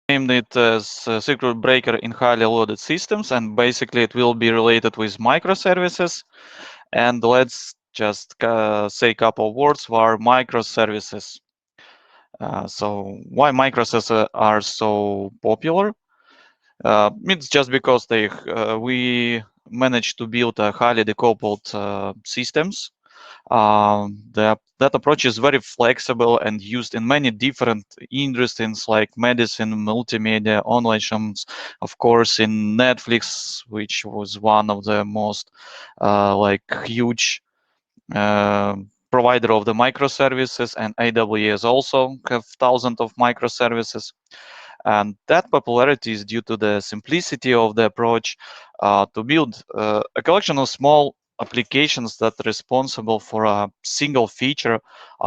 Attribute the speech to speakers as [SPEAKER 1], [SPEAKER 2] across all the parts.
[SPEAKER 1] named it as a circuit breaker in highly loaded systems, and basically it will be related with microservices. And let's just say a couple words what are microservices. So why microservices are so popular? It's just because we managed to build a highly decoupled systems. That approach is very flexible and used in many different industries like medicine, multimedia, online shops, of course, in Netflix, which was one of the most like huge uh, provider of the microservices, and AWS also have thousands of microservices. And that popularity is due to the simplicity of the approach to build a collection of small applications that are responsible for a single feature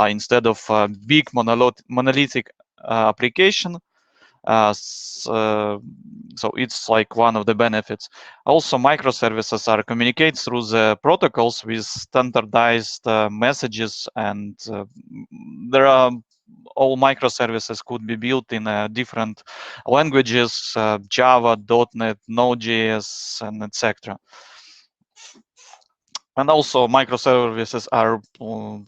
[SPEAKER 1] instead of a big monolithic application. So it's like one of the benefits. Also, microservices are communicate through the protocols with standardized messages, and there are all microservices could be built in different languages, Java, .NET, Node.js, and etc. And also microservices are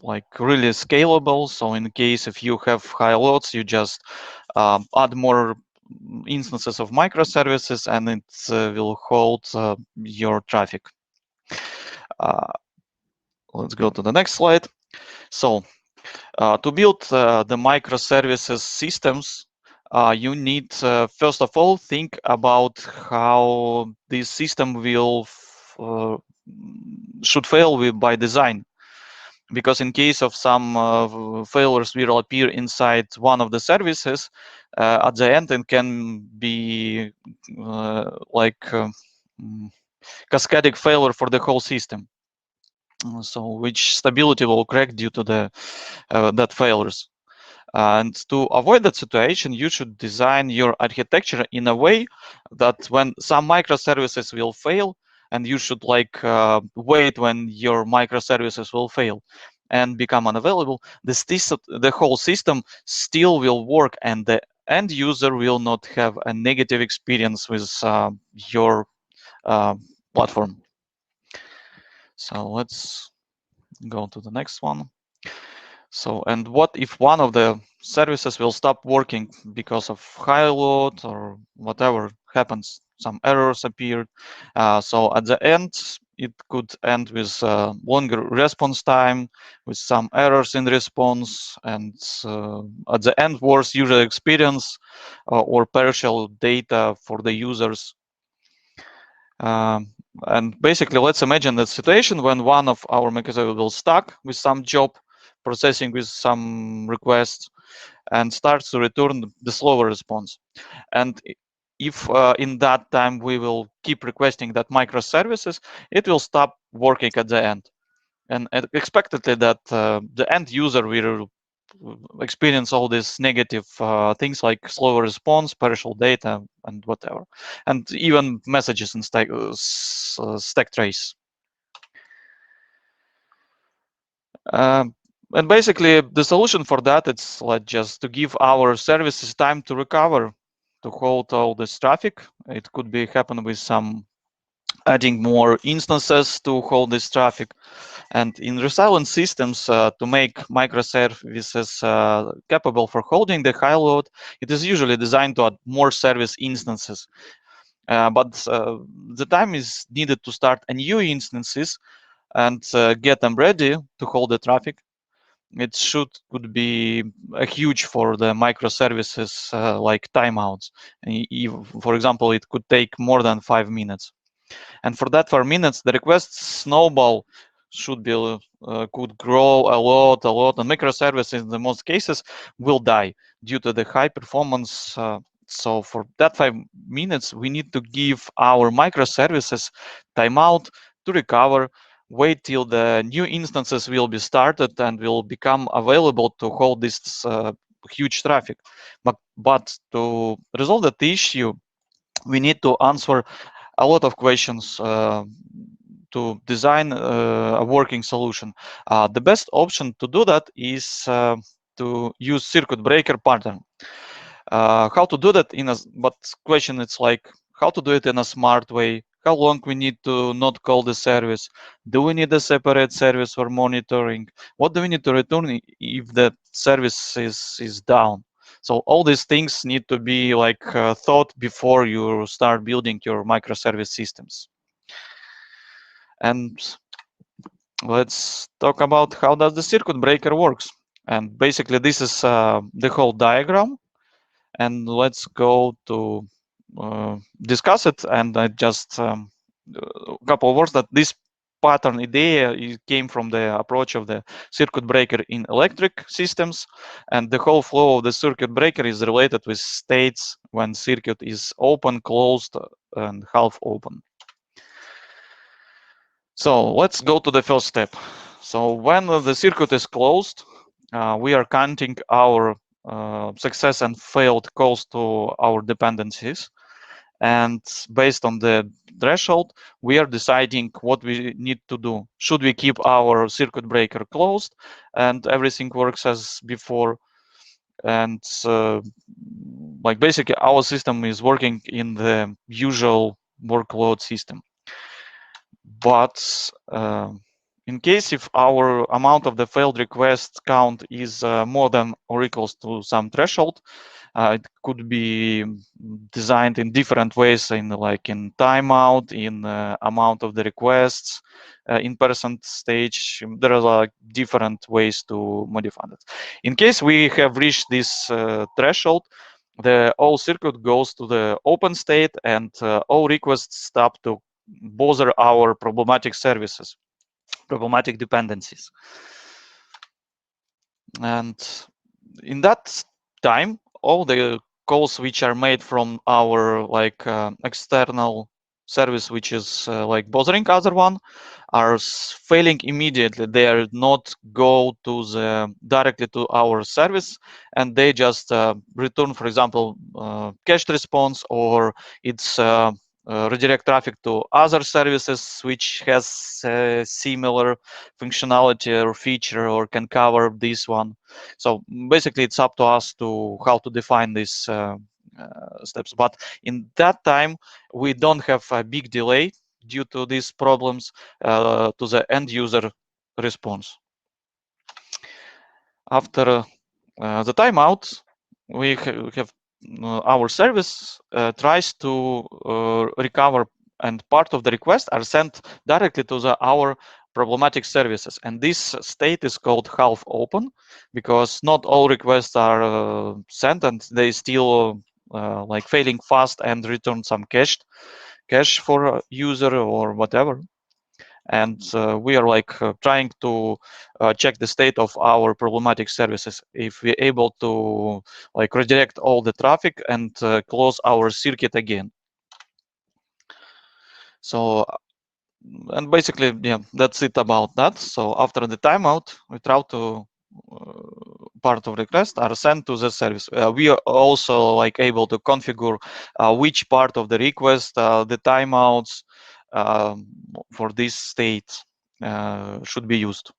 [SPEAKER 1] like really scalable. So in case if you have high loads, you just add more instances of microservices and it will hold your traffic. Uh, let's go to the next slide. So to build the microservices systems, you need first of all think about how this system will should fail by design, because in case of some failures will appear inside one of the services, at the end it can be like cascadic failure for the whole system. So which stability will crack due to the that failures. And to avoid that situation, you should design your architecture in a way that when some microservices will fail, and you should like wait when your microservices will fail and become unavailable, the whole system still will work, and the end user will not have a negative experience with your uh, platform. So let's go to the next one. So, and what if one of the services will stop working because of high load or whatever happens? Some errors appeared. So at the end, it could end with longer response time, with some errors in response, and at the end, worse user experience or partial data for the users. And basically, let's imagine that situation when one of our microservices will stuck with some job, processing with some requests, and starts to return the slower response. And if in that time we will keep requesting that microservices, it will stop working at the end. And expectedly that the end user will experience all these negative things like slower response, partial data, and whatever, and even messages in stack trace. And basically, the solution for that it's like just to give our services time to recover, to hold all this traffic. It could be happen with some adding more instances to hold this traffic. And in resilient systems, to make microservices capable for holding the high load, it is usually designed to add more service instances. But the time is needed to start a new instances and get them ready to hold the traffic. It could be a huge for the microservices like timeouts. For example, it could take more than 5 minutes. And for that 4 minutes, the request snowball should be could grow a lot, and microservices in the most cases will die due to the high performance. So for that 5 minutes, we need to give our microservices timeout to recover, wait till the new instances will be started and will become available to hold this huge traffic. But to resolve that issue, we need to answer a lot of questions to design a working solution. The best option to do that is to use circuit breaker pattern. How to do that but question it's like how to do it in a smart way. How long we need to not call the service? Do we need a separate service for monitoring? What do we need to return if the service is down? So all these things need to be like thought before you start building your microservice systems. And let's talk about how does the circuit breaker works. And basically this is the whole diagram. And let's go to discuss it. And I just a couple of words that this pattern idea came from the approach of the circuit breaker in electric systems, and the whole flow of the circuit breaker is related with states when circuit is open, closed, and half open. So let's go to the first step. So when the circuit is closed, we are counting our success and failed calls to our dependencies. And based on the threshold, we are deciding what we need to do. Should we keep our circuit breaker closed and everything works as before? And like basically our system is working in the usual workload system. But in case if our amount of the failed request count is more than or equals to some threshold, it could be designed in different ways, in like in timeout, in amount of the requests, in percent stage. There are like different ways to modify it. In case we have reached this threshold, the whole circuit goes to the open state and all requests stop to bother our problematic services, problematic dependencies. And in that time, all the calls which are made from our like external service, which is like bothering other one, are failing immediately. They are not go to the directly to our service, and they just return, for example, cached response, or it's redirect traffic to other services which has similar functionality or feature or can cover this one. So basically it's up to us to how to define these steps. But in that time, we don't have a big delay due to these problems to the end user response. After the timeout, we have our service tries to recover, and part of the request are sent directly to our problematic services. And this state is called half open because not all requests are sent, and they still like failing fast and return some cache for user or whatever. And we are like trying to check the state of our problematic services if we're able to like redirect all the traffic and close our circuit again. So and basically, yeah, that's it about that. So after the timeout, we try to part of request are sent to the service. We are also like able to configure which part of the request, the timeouts for this state should be used.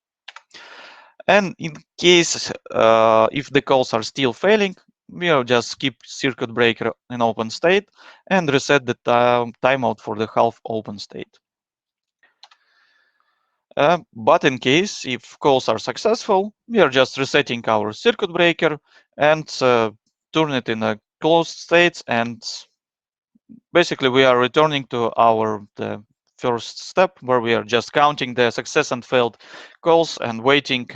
[SPEAKER 1] And in case if the calls are still failing, we'll just keep circuit breaker in open state and reset the timeout for the half open state. But in case if calls are successful, we are just resetting our circuit breaker and turn it in a closed state, and basically we are returning to the first step where we are just counting the success and failed calls and waiting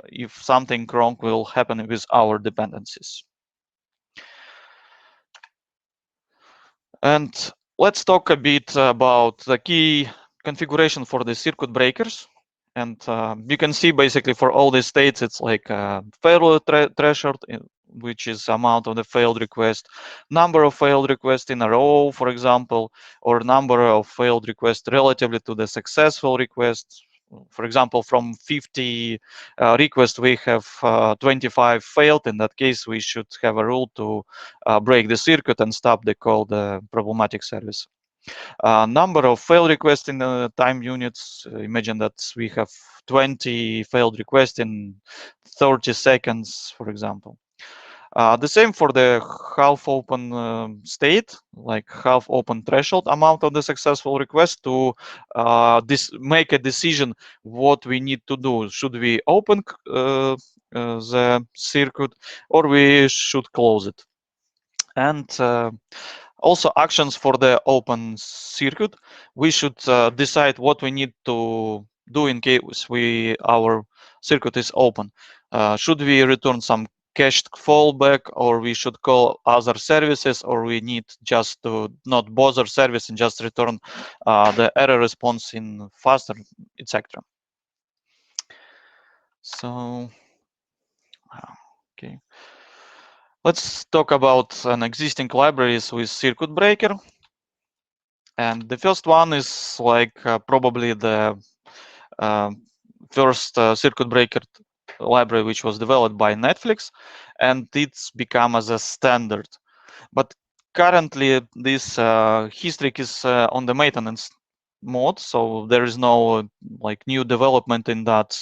[SPEAKER 1] if something wrong will happen with our dependencies. And let's talk a bit about the key configuration for the circuit breakers. And you can see basically for all these states, it's like failure threshold, which is amount of the failed request, number of failed requests in a row, for example, or number of failed requests relatively to the successful requests. For example, from 50 requests, we have 25 failed. In that case, we should have a rule to break the circuit and stop the call the problematic service. Number of failed requests in the time units. Imagine that we have 20 failed requests in 30 seconds, for example. The same for the half open state, like half open threshold amount of the successful request to make a decision what we need to do. Should we open the circuit or we should close it? And also actions for the open circuit. We should decide what we need to do in case our circuit is open. Should we return some cached fallback, or we should call other services, or we need just to not bother service and just return the error response in faster, etc. So, okay. Let's talk about an existing libraries with circuit breaker. And the first one is like probably the first circuit breaker library which was developed by Netflix, and it's become as a standard. But currently this history is on the maintenance mode, so there is no like new development in that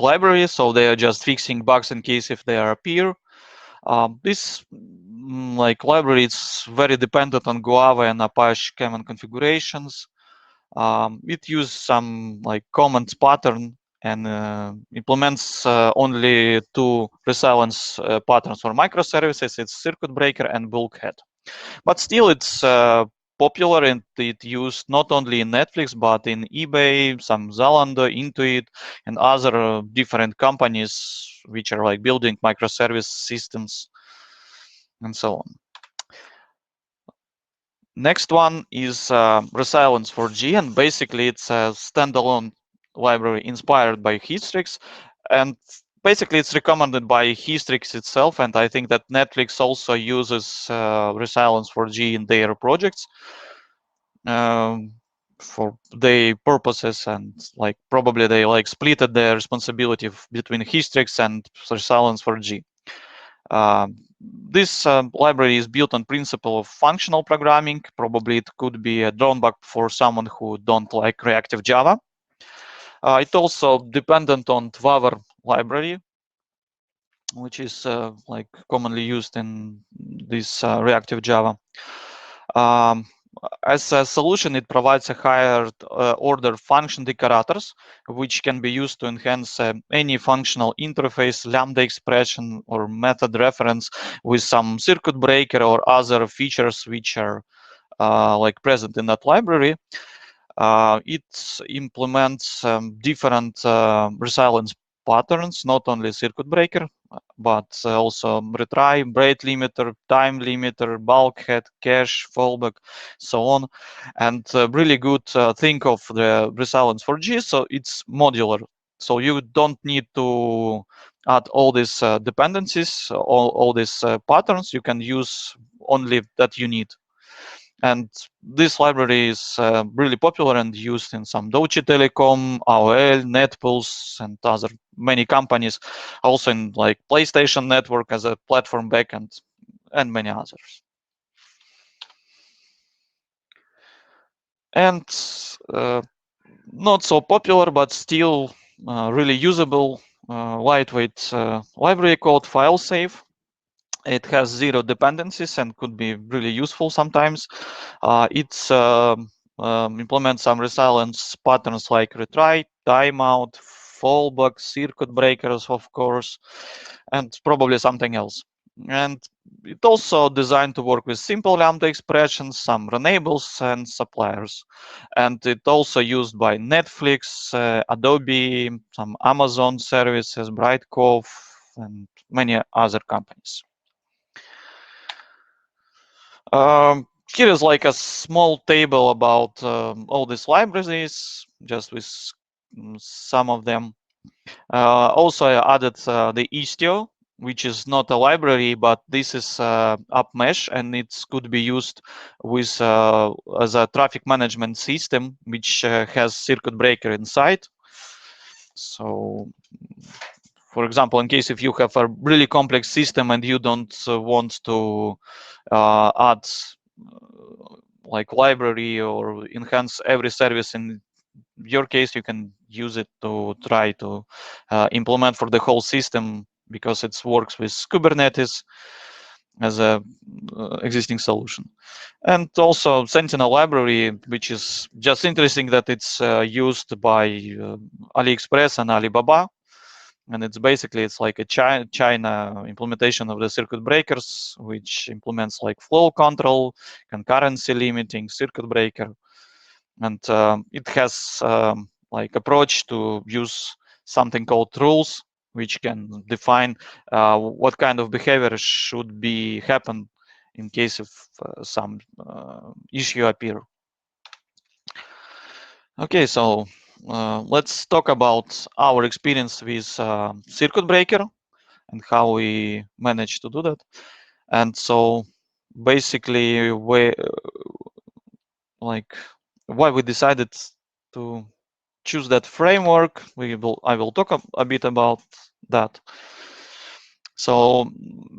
[SPEAKER 1] library, so they are just fixing bugs in case if they appear. This like library is very dependent on Guava and Apache common configurations. It uses some like comments pattern and implements only two resilience patterns for microservices. It's circuit breaker and bulkhead. But still, it's popular and it used not only in Netflix but in eBay, some Zalando, Intuit, and other different companies which are like building microservice systems and so on. Next one is Resilience for G, and basically it's a standalone library inspired by Hystrix, and basically it's recommended by Hystrix itself, and I think that Netflix also uses Resilience for G in their projects for their purposes, and like probably they like splitted their responsibility between Hystrix and Resilience for G. This library is built on principle of functional programming. Probably it could be a drawback for someone who don't like reactive Java. It also dependent on Twaver library, which is like commonly used in this reactive Java. As a solution, it provides a higher order function decorators, which can be used to enhance any functional interface, Lambda expression, or method reference with some circuit breaker or other features which are like present in that library. It implements different resilience patterns, not only circuit breaker, but also retry, rate limiter, time limiter, bulkhead, cache, fallback, so on. And really good thing of the resilience for G, so it's modular. So you don't need to add all these dependencies, all these patterns. You can use only that you need. And this library is really popular and used in some Deutsche Telekom, AOL, NetPulse, and other many companies, also in like PlayStation Network as a platform backend, and many others. And not so popular, but still really usable, lightweight library called FileSafe. It has 0 dependencies and could be really useful sometimes. It implements some resilience patterns like retry, timeout, fallback, circuit breakers, of course, and probably something else. And it also designed to work with simple Lambda expressions, some runables and suppliers. And it also used by Netflix, Adobe, some Amazon services, Brightcove, and many other companies. Here is like a small table about all these libraries, just with some of them. Also, I added the Istio, which is not a library, but this is UpMesh, and it could be used with as a traffic management system, which has circuit breaker inside. So, for example, in case if you have a really complex system and you don't want to add like library or enhance every service in your case, you can use it to try to implement for the whole system, because it works with Kubernetes as a existing solution. And also Sentinel library, which is just interesting that it's used by AliExpress and Alibaba. And it's basically, it's like a China implementation of the circuit breakers, which implements like flow control, concurrency limiting, circuit breaker. And it has like approach to use something called rules, which can define what kind of behavior should be happen in case of some issue appear. Okay, so let's talk about our experience with circuit breaker and how we managed to do that. And so basically, we like why we decided to choose that framework. I will talk a bit about that. So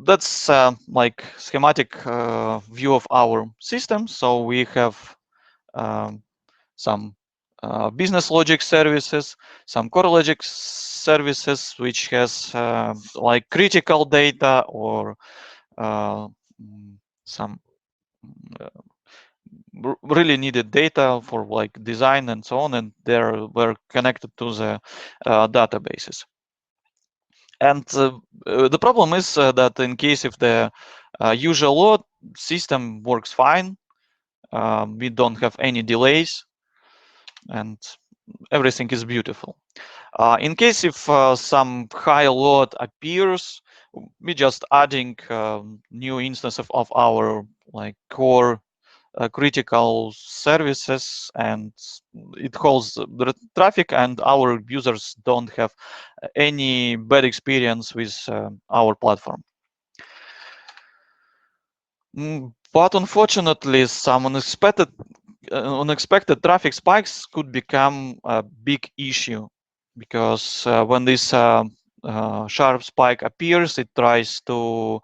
[SPEAKER 1] that's like schematic view of our system. So we have some business logic services, some core logic services, which has like critical data or some really needed data for like design and so on, and they were connected to the databases. And the problem is that in case if the usual load system works fine, we don't have any delays, and everything is beautiful. In case if some high load appears, we just adding new instance of our like core critical services, and it holds the traffic, and our users don't have any bad experience with our platform. But unfortunately, some unexpected traffic spikes could become a big issue, because when this sharp spike appears, it tries to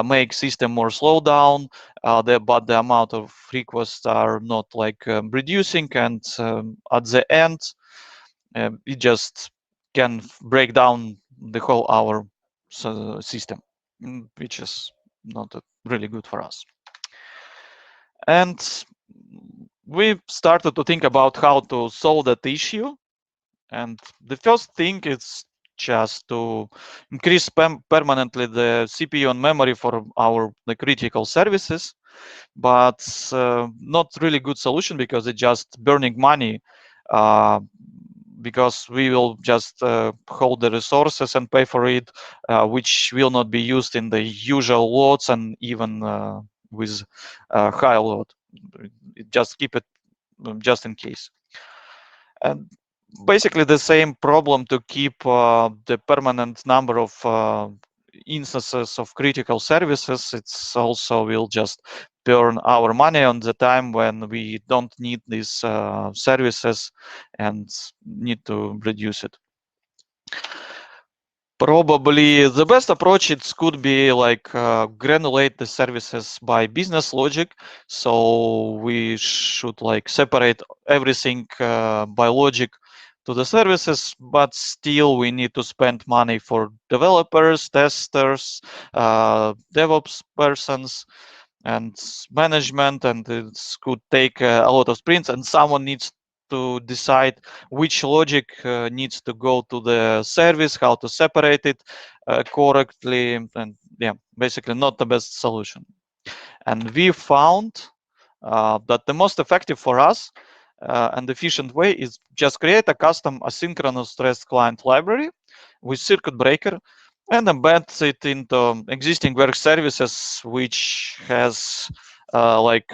[SPEAKER 1] make system more slow down, but the amount of requests are not like reducing, and at the end, it just can break down the whole our system, which is not really good for us. And we started to think about how to solve that issue. And the first thing is just to increase permanently the CPU and memory for our the critical services, but not really good solution, because it's just burning money, because we will just hold the resources and pay for it, which will not be used in the usual loads, and even with high load. Just keep it just in case. And basically the same problem to keep the permanent number of instances of critical services. It's also will just burn our money on the time when we don't need these services and need to reduce it. Probably the best approach it could be like granulate the services by business logic. So we should like separate everything by logic to the services, but still we need to spend money for developers, testers, DevOps persons, and management, and it could take a lot of sprints, and someone needs to decide which logic needs to go to the service, how to separate it correctly, and yeah, basically not the best solution. And we found that the most effective for us and efficient way is just create a custom asynchronous REST client library with circuit breaker and embed it into existing work services, which has like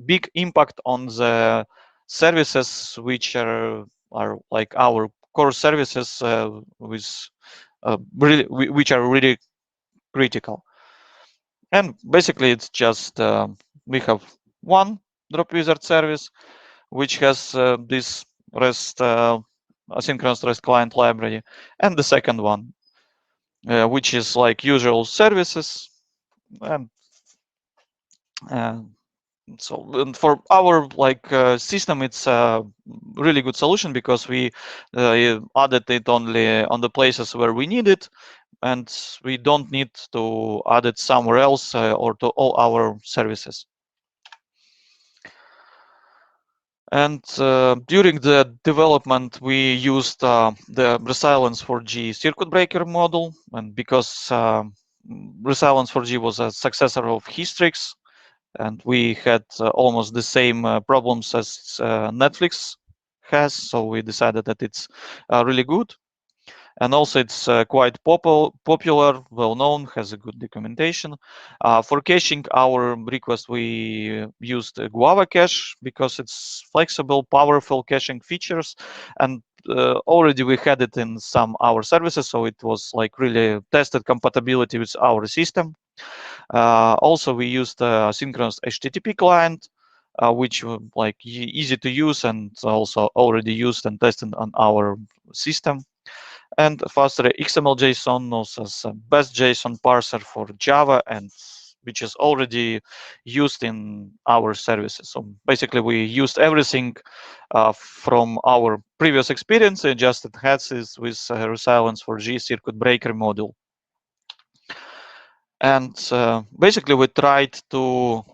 [SPEAKER 1] big impact on the services which are like our core services with really which are really critical. And basically it's just we have one drop wizard service which has this REST asynchronous REST client library, and the second one which is like usual services, and So and for our system, it's a really good solution because we added it only on the places where we need it, and we don't need to add it somewhere else or to all our services. And during the development, we used the Resilience 4G circuit breaker model, and because Resilience 4G was a successor of Hystrix, and we had almost the same problems as Netflix has, so we decided that it's really good. And also it's quite popular, well known, has a good documentation. For caching our request, we used Guava cache because it's flexible, powerful caching features, and already we had it in some our services, so it was like really tested compatibility with our system. Also, we used a synchronous HTTP client, which was like easy to use and also already used and tested on our system. And faster XML JSON also as a best JSON parser for Java, and which is already used in our services. So basically, we used everything from our previous experience, just enhances with Resilience 4G circuit breaker module. And basically, we tried to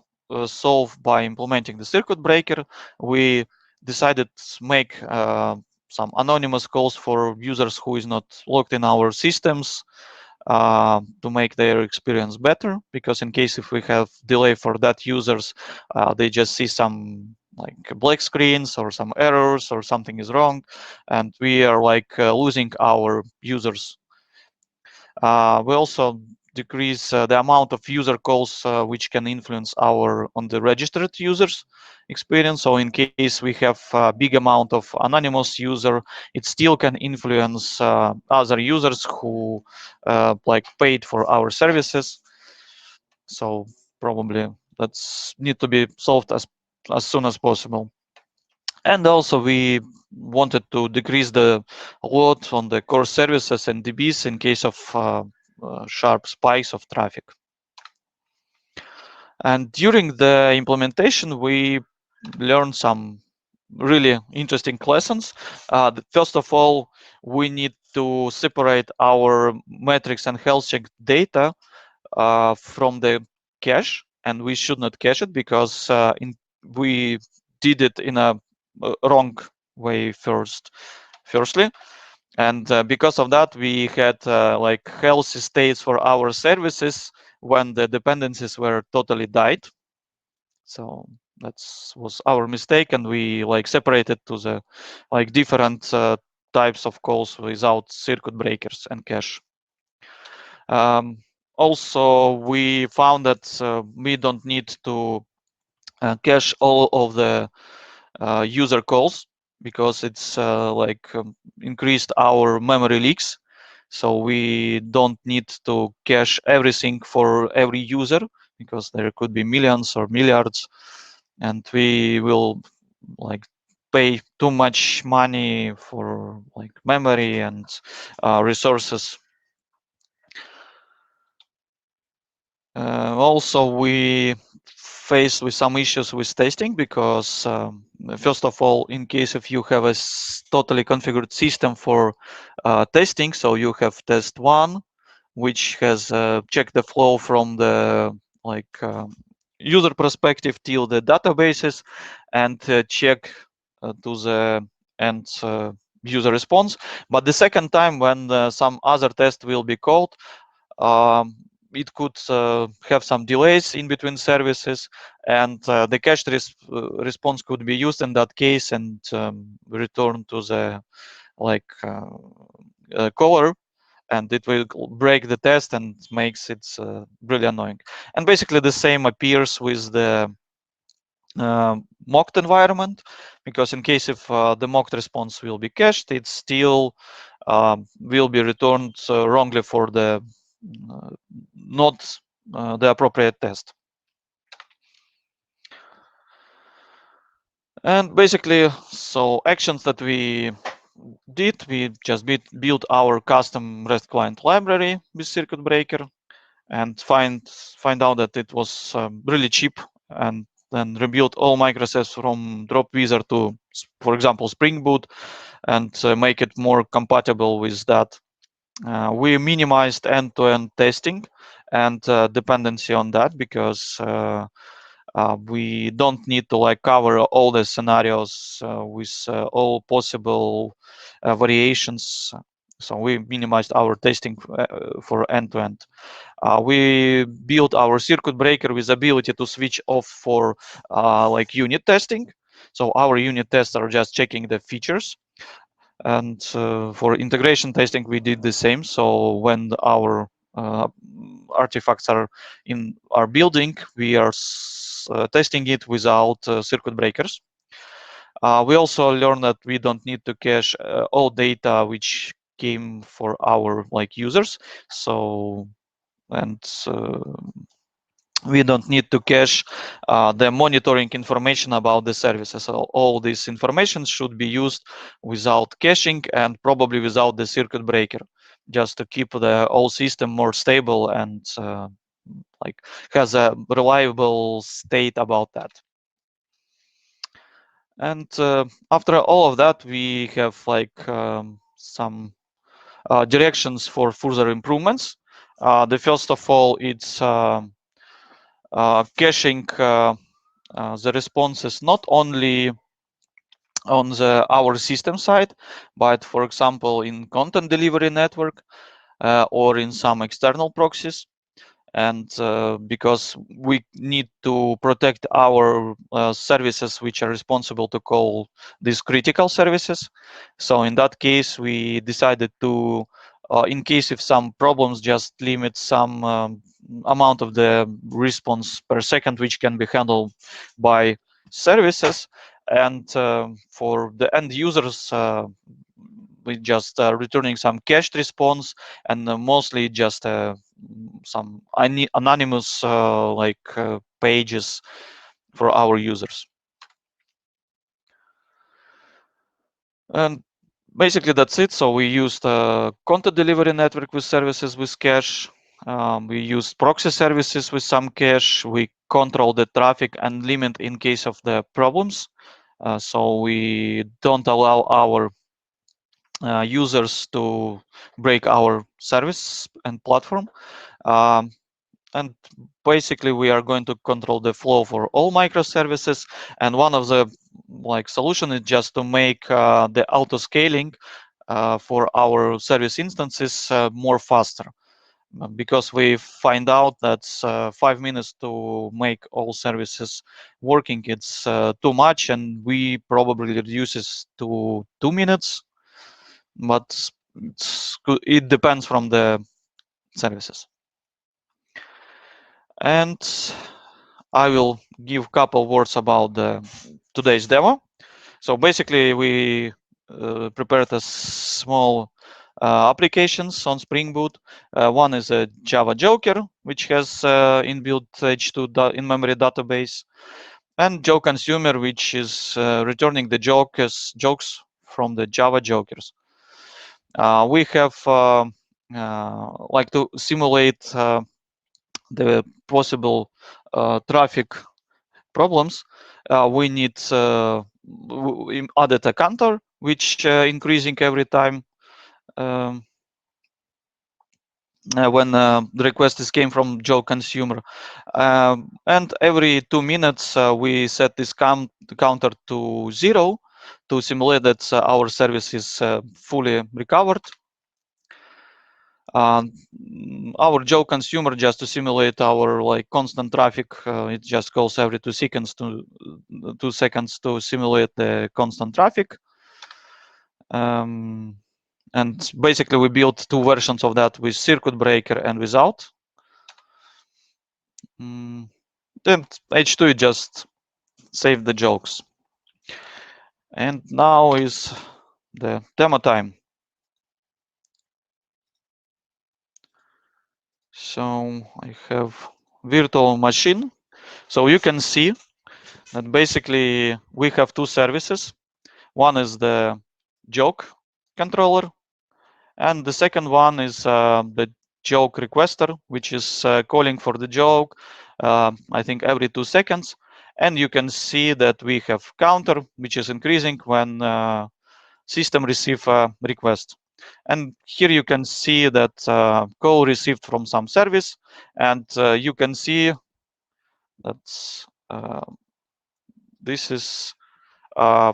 [SPEAKER 1] solve by implementing the circuit breaker. We decided to make some anonymous calls for users who is not logged in our systems to make their experience better. Because in case if we have delay for that users, they just see some like black screens or some errors or something is wrong, and we are like losing our users. We also decrease the amount of user calls which can influence our on the registered users experience. So in case we have a big amount of anonymous user, it still can influence other users who like paid for our services. So probably that's need to be solved as soon as possible. And also we wanted to decrease the load on the core services and DBs in case of sharp spikes of traffic. And during the implementation, we learned some really interesting lessons. First of all, we need to separate our metrics and health check data from the cache, and we should not cache it because we did it in a wrong way firstly, and because of that we had like healthy states for our services when the dependencies were totally died. So that was our mistake, and we like separated to the like different types of calls without circuit breakers and cache. um, Also, we found that we don't need to cache all of the user calls because it's increased our memory leaks. So we don't need to cache everything for every user because there could be millions or milliards, and we will like pay too much money for like memory and resources. Also, we faced with some issues with testing because first of all, in case if you have a totally configured system for testing, so you have test one, which has checked the flow from the like user perspective till the databases and check to the end user response. But the second time when some other test will be called, um, it could have some delays in between services, and the cached response could be used in that case and return to the like caller, and it will break the test and makes it really annoying. And basically the same appears with the mocked environment, because in case if the mocked response will be cached, it still will be returned wrongly for the not the appropriate test. And basically, so actions that we did, we just built our custom REST client library with circuit breaker and find out that it was really cheap and then rebuild all microservices from drop wizard to, for example, Spring Boot, and make it more compatible with that. We minimized end-to-end testing and dependency on that, because we don't need to like cover all the scenarios with all possible variations. So we minimized our testing for end-to-end. We built our circuit breaker with ability to switch off for like unit testing. So our unit tests are just checking the features. And for integration testing, we did the same. So when our artifacts are in our building, we are testing it without circuit breakers. We also learned that we don't need to cache all data which came for our like users. So, and we don't need to cache the monitoring information about the services. So all this information should be used without caching and probably without the circuit breaker, just to keep the whole system more stable and like has a reliable state about that. And after all of that, we have like some directions for further improvements. The first of all, it's caching the responses not only on our system side, but for example in content delivery network or in some external proxies. And because we need to protect our services which are responsible to call these critical services. So in that case, we decided to, in case of some problems, just limit some amount of the response per second, which can be handled by services. And for the end users, we just returning some cached response, and mostly just some anonymous like pages for our users. And basically that's it. So we used a content delivery network with services with cache. We used proxy services with some cache. We control the traffic and limit in case of the problems. So we don't allow our users to break our service and platform. And basically we are going to control the flow for all microservices. And one of the like solution is just to make the auto scaling for our service instances more faster, because we find out that 5 minutes to make all services working, it's too much, and we probably reduces to 2 minutes, but it depends from the services. And I will give a couple words about today's demo. So basically, we prepared a small applications on Spring Boot. One is a Java Joker, which has inbuilt H2 in-memory database, and Joke Consumer, which is returning the jokes from the Java Jokers. We have like to simulate the possible traffic problems. We need added a counter, which increasing every time when the request is came from Joe consumer. And every 2 minutes, we set this counter to 0 to simulate that our service is fully recovered. Our Joe consumer, just to simulate our like constant traffic, it just calls every 2 seconds to simulate the constant traffic. And basically we built 2 versions of that, with circuit breaker and without. Then H2 just save the jokes. And now is the demo time. So I have virtual machine. So you can see that basically we have 2 services. One is the joke controller, and the second one is the joke requester, which is calling for the joke, I think every 2 seconds. And you can see that we have counter, which is increasing when system receive a request. And here you can see that call received from some service, and you can see that this is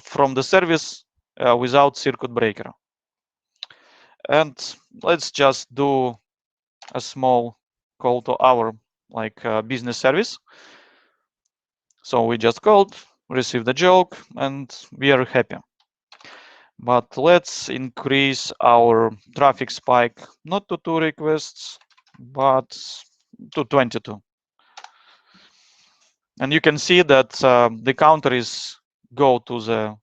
[SPEAKER 1] from the service without circuit breaker. And let's just do a small call to our business service. So we just called, received a joke, and we are happy. But let's increase our traffic spike not to 2 requests, but to 22. And you can see that the counter is go to the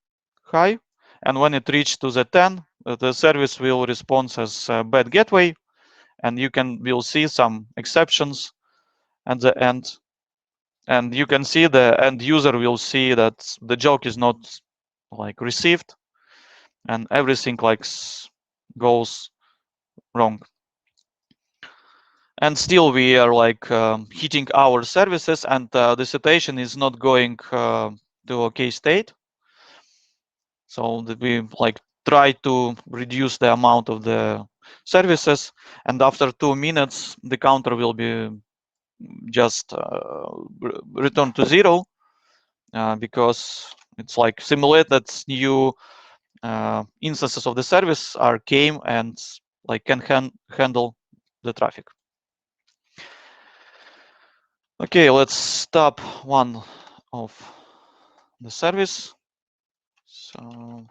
[SPEAKER 1] high, and when it reaches to the 10, the service will respond as a bad gateway, and will see some exceptions at the end. And you can see the end user will see that the joke is not received, and everything goes wrong. And still we are hitting our services, and the situation is not going to okay state. So that we try to reduce the amount of the services, and after 2 minutes the counter will be just return to 0 because it's simulated new instances of the service came and can handle the traffic. Okay, let's stop one of the service. So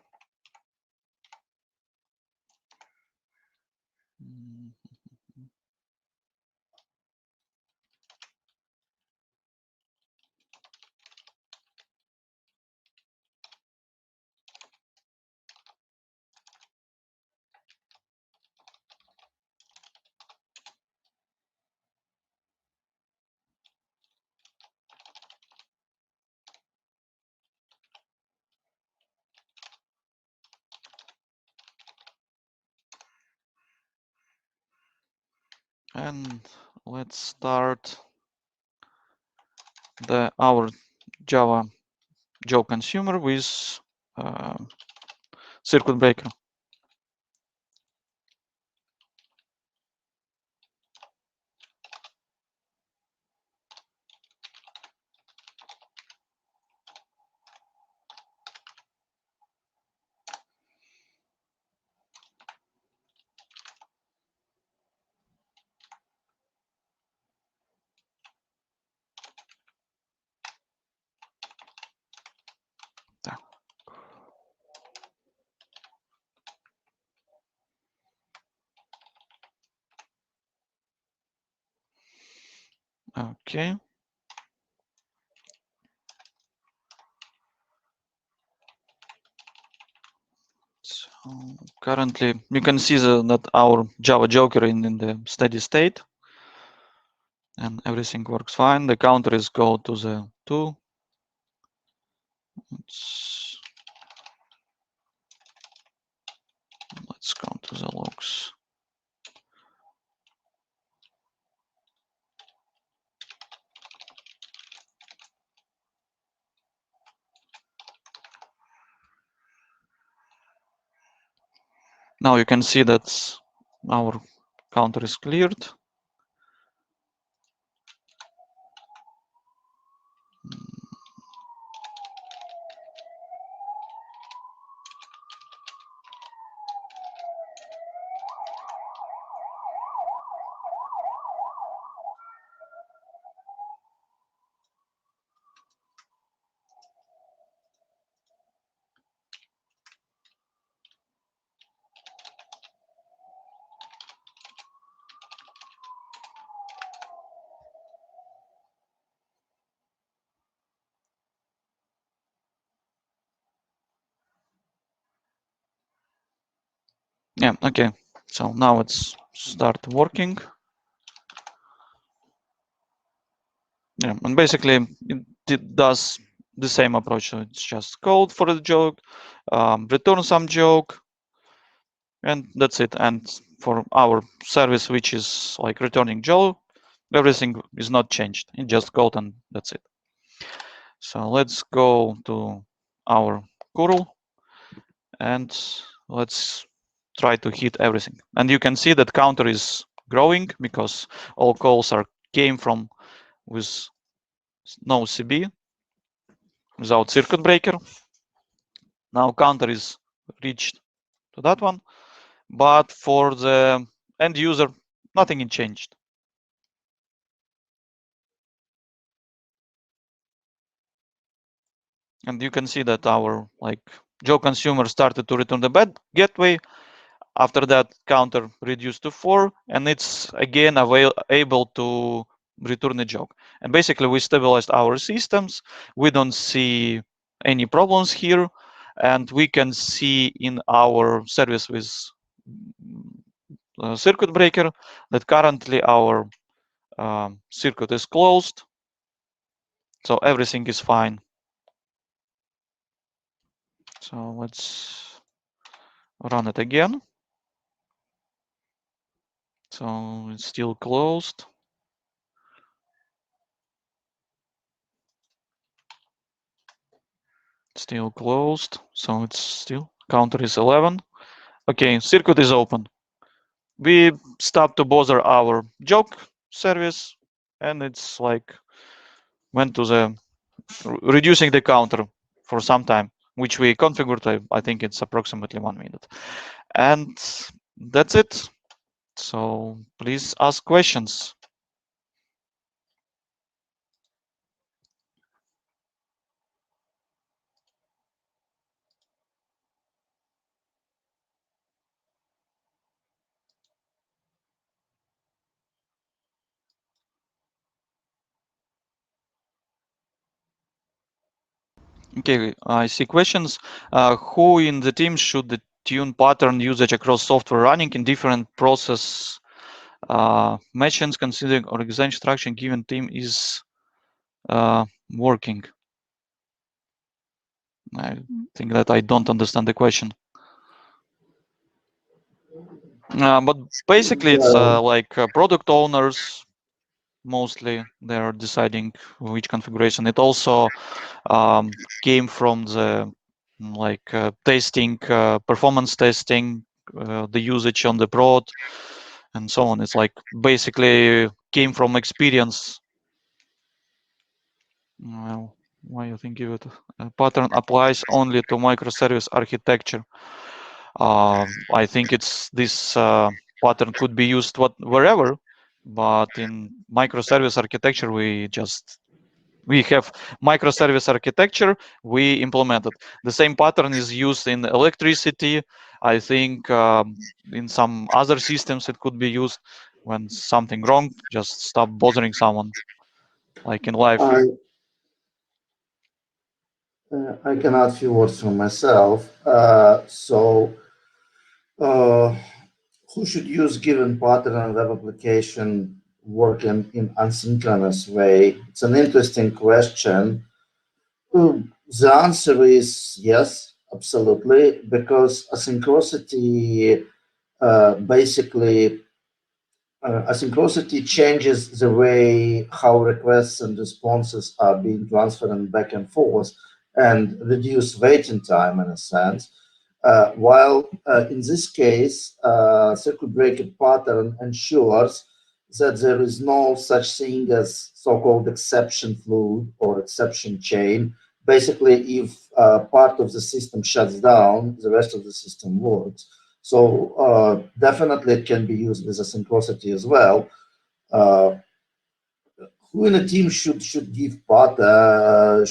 [SPEAKER 1] and let's start our Java joke consumer with circuit breaker. Okay. So currently, you can see that our Java Joker in the steady state, and everything works fine. The counter is go to the 2. Let's go to the logs. Now you can see that our counter is cleared. Yeah, okay. So now it's start working. Yeah, and basically it does the same approach. So it's just code for the joke, return some joke, and that's it. And for our service, which is returning joke, everything is not changed. It just code and that's it. So let's go to our curl and let's try to hit everything. And you can see that counter is growing because all calls came from with no CB, without circuit breaker. Now counter is reached to that one, but for the end user, nothing is changed. And you can see that our Joe consumer started to return the bad gateway. After that, counter reduced to 4, and it's again able to return a joke. And basically, we stabilized our systems. We don't see any problems here, and we can see in our service with circuit breaker that currently our circuit is closed, so everything is fine. So let's run it again. So it's still closed. Still closed. So it's still counter is 11. Okay, circuit is open. We stopped to bother our joke service, and it's went to the reducing the counter for some time, which we configured. I think it's approximately 1 minute. And that's it. So please ask questions. Okay, I see questions. Who in the team should tune pattern usage across software running in different process machines, considering organization structure given team is working? I think that I don't understand the question. But basically, it's product owners mostly. They're deciding which configuration. It also came from the testing, performance testing, the usage on the prod, and so on. It's basically came from experience. Well, why you think it pattern applies only to microservice architecture? I think it's this pattern could be used wherever, but in microservice architecture, we have microservice architecture we implemented. The same pattern is used in electricity. I think in some other systems it could be used when something wrong, just stop bothering someone, like in life.
[SPEAKER 2] I can add a few words from myself. Who should use given pattern and web application work in asynchronous way? It's an interesting question. The answer is yes, absolutely, because asynchronicity basically asynchronicity changes the way how requests and responses are being transferred back and forth and reduce waiting time in a sense. While in this case, circuit breaker pattern ensures that there is no such thing as so-called exception flow or exception chain. Basically, if part of the system shuts down, the rest of the system works. So definitely it can be used with asynchronicity as well. Who in a team should give pattern?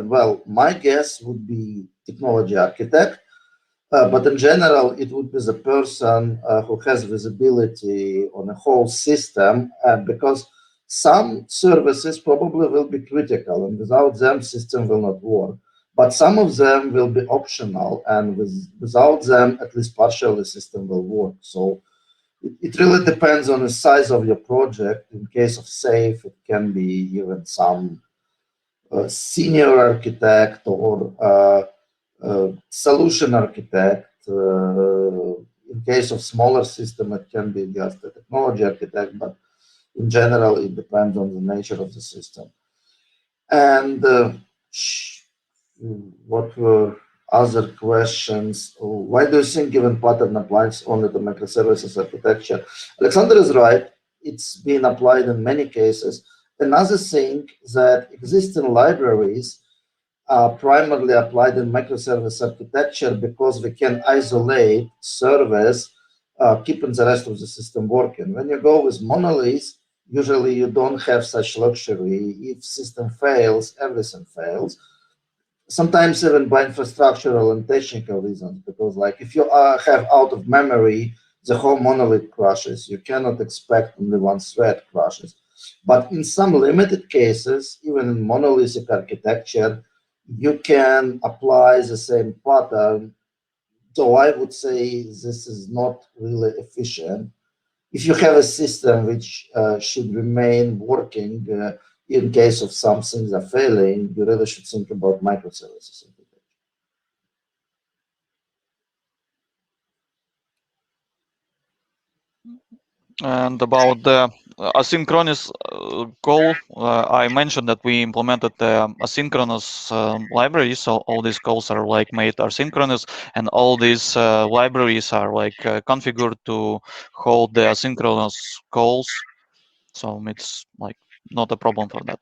[SPEAKER 2] Well, my guess would be technology architect, but in general, it would be the person who has visibility on a whole system, because some services probably will be critical, and without them, system will not work. But some of them will be optional, and without them, at least partially, the system will work. So it really depends on the size of your project. In case of SAFE, it can be even some senior architect or solution architect. In case of smaller system, it can be just a technology architect, but in general, it depends on the nature of the system. And what were other questions? Why do you think given pattern applies only to microservices architecture? Alexander is right. It's been applied in many cases. Another thing that existing libraries are primarily applied in microservice architecture because we can isolate service, keeping the rest of the system working. When you go with monoliths, usually you don't have such luxury. If system fails, everything fails. Sometimes even by infrastructural and technical reasons, because like if you have out of memory, the whole monolith crashes. You cannot expect only one thread crashes. But in some limited cases, even in monolithic architecture, you can apply the same pattern. So I would say this is not really efficient. If you have a system which should remain working in case of some things are failing, you really should think about microservices.
[SPEAKER 1] And about the asynchronous call, I mentioned that we implemented the asynchronous library. So all these calls are like made asynchronous, and all these libraries are like configured to hold the asynchronous calls. So it's like not a problem for that.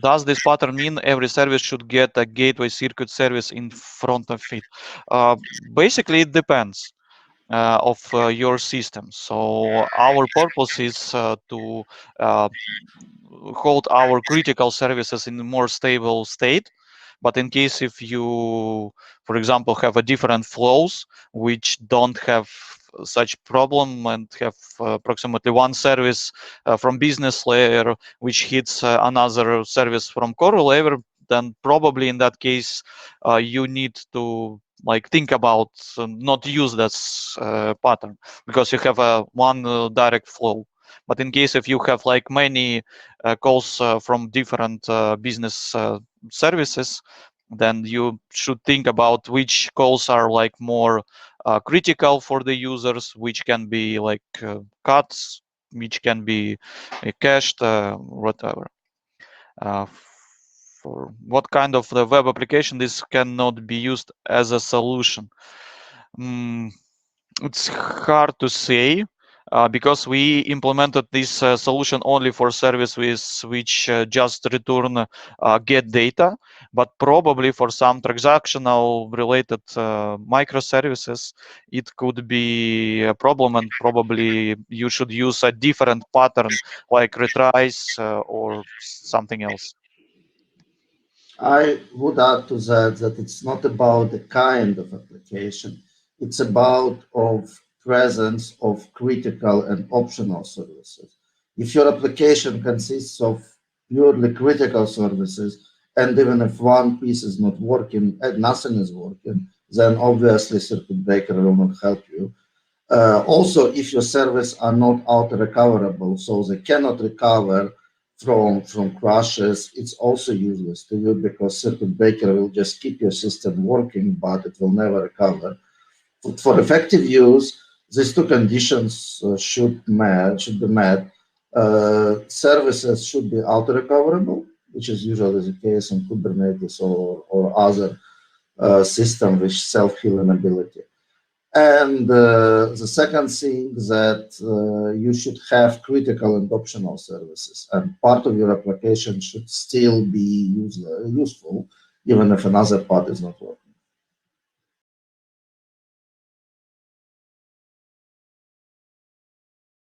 [SPEAKER 1] Does this pattern mean every service should get a gateway circuit service in front of it? Basically, it depends of your system. So our purpose is to hold our critical services in a more stable state. But in case if you, for example, have a different flows which don't have such problem and have approximately one service from business layer which hits another service from core layer, then probably in that case you need to like think about not use this pattern because you have a one direct flow. But in case if you have like many calls from different business services, then you should think about which calls are like more critical for the users, which can be like cut, which can be cached, whatever. For what kind of the web application this cannot be used as a solution? Mm, it's hard to say because we implemented this solution only for services which just return get data, but probably for some transactional related microservices, it could be a problem, and probably you should use a different pattern like retries or something else.
[SPEAKER 2] I would add to that that it's not about the kind of application, it's about of presence of critical and optional services. If your application consists of purely critical services, and even if one piece is not working and nothing is working, then obviously circuit breaker will not help you. Also, if your servers are not auto-recoverable, so they cannot recover from crashes, it's also useless to you because circuit breaker will just keep your system working, but it will never recover. For effective use, these two conditions should be met. Services should be auto-recoverable, which is usually the case in Kubernetes or other system with self-healing ability. And the second thing that you should have critical and optional services, and part of your application should still be useful, even if another part is not working.